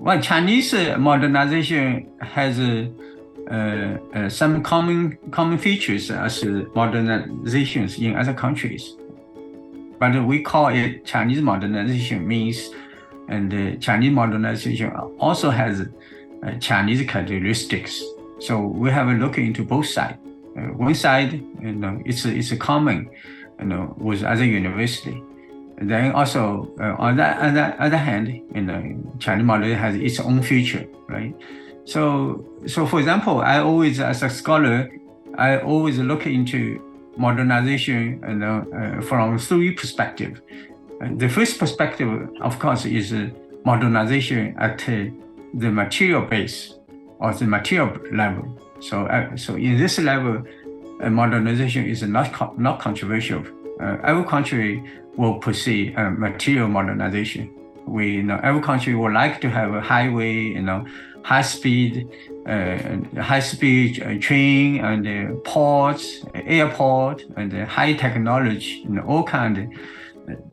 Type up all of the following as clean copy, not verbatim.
Well, Chinese modernization has some common features as modernizations in other countries, but we call it Chinese modernization means, and Chinese modernization also has Chinese characteristics. So we have a look into both sides. One side, it's a common, with other university. And then also on the other hand, Chinese modernization has its own feature, right? So for example, I always, as a scholar, I always look into modernization from three perspectives. The first perspective, of course, is modernization at the material base or the material level. So in this level, modernization is not controversial. Every country will pursue material modernization. Every country would like to have a highway, high speed train and ports, airport, and high technology, all kind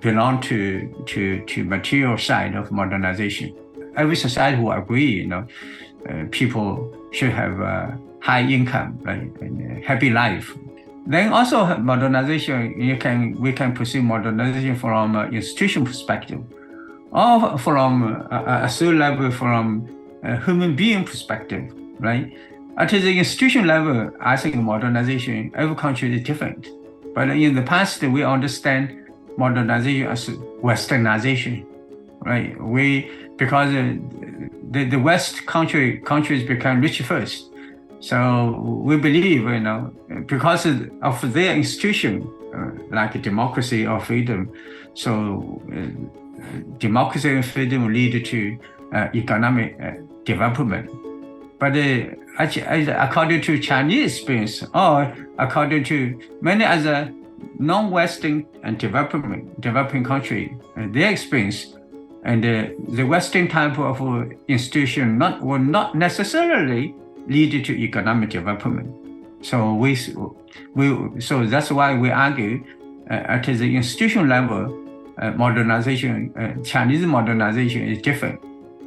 belong to material side of modernization. Every society will agree, people should have a high income, right, and a happy life. Then also modernization, we can pursue modernization from an institution perspective, or from a third level from a human being perspective, right? At the institution level, I think modernization, every country is different. But in the past, we understand modernization as westernization, right? Because the West countries become rich first. So we believe, because of their institution, like democracy or freedom, so democracy and freedom lead to economic development. But according to Chinese experience, or according to many other non-Western and developing countries, their experience, and the Western type of institution will not necessarily lead to economic development. So so that's why we argue at the institution level, Chinese modernization is different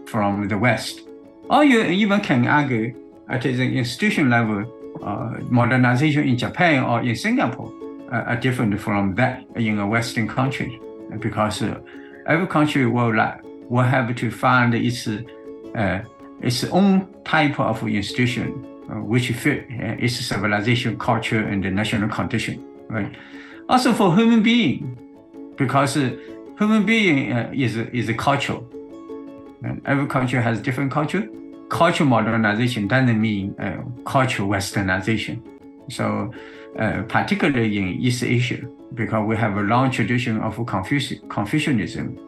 from the West. Or you even can argue at the institution level, modernization in Japan or in Singapore are different from that in a Western country, because every country will have to find its own type of institution which fit its civilization, culture, and the national condition, right? Also for human being, because human being is a culture, and every country has different culture. Cultural modernization doesn't mean cultural westernization. So particularly in East Asia, because we have a long tradition of Confucianism.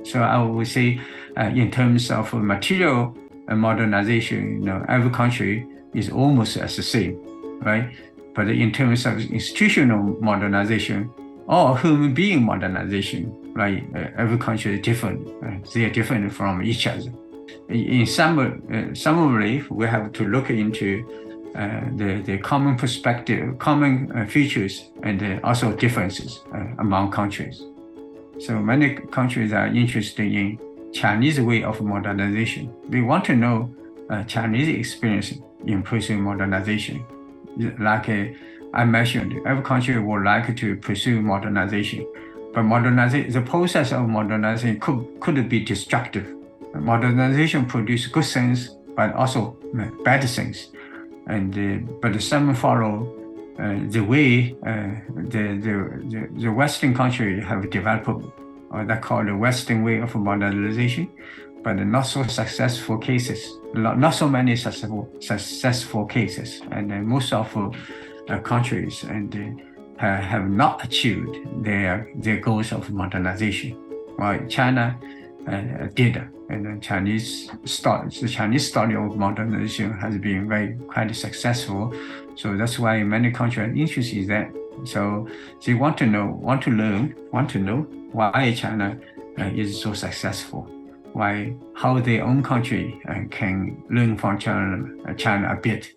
So I would say in terms of material modernization, every country is almost as the same, right? But in terms of institutional modernization or human being modernization, right? Every country is different. They are different from each other. In summary, we have to look into the common perspective, common features, and also differences among countries. So many countries are interested in Chinese way of modernization. They want to know Chinese experience in pursuing modernization. Like I mentioned, every country would like to pursue modernization, but the process of modernization could be destructive. Modernization produces good things, but also bad things. But some follow the way the Western countries have developed, or that's called the Western way of modernization, but not so successful cases, not so many successful cases, and most of countries have not achieved their goals of modernization. While China did, and the Chinese story of modernization has been quite successful. So that's why many countries are interested in that. So they want to know why China is so successful, how their own country can learn from China a bit.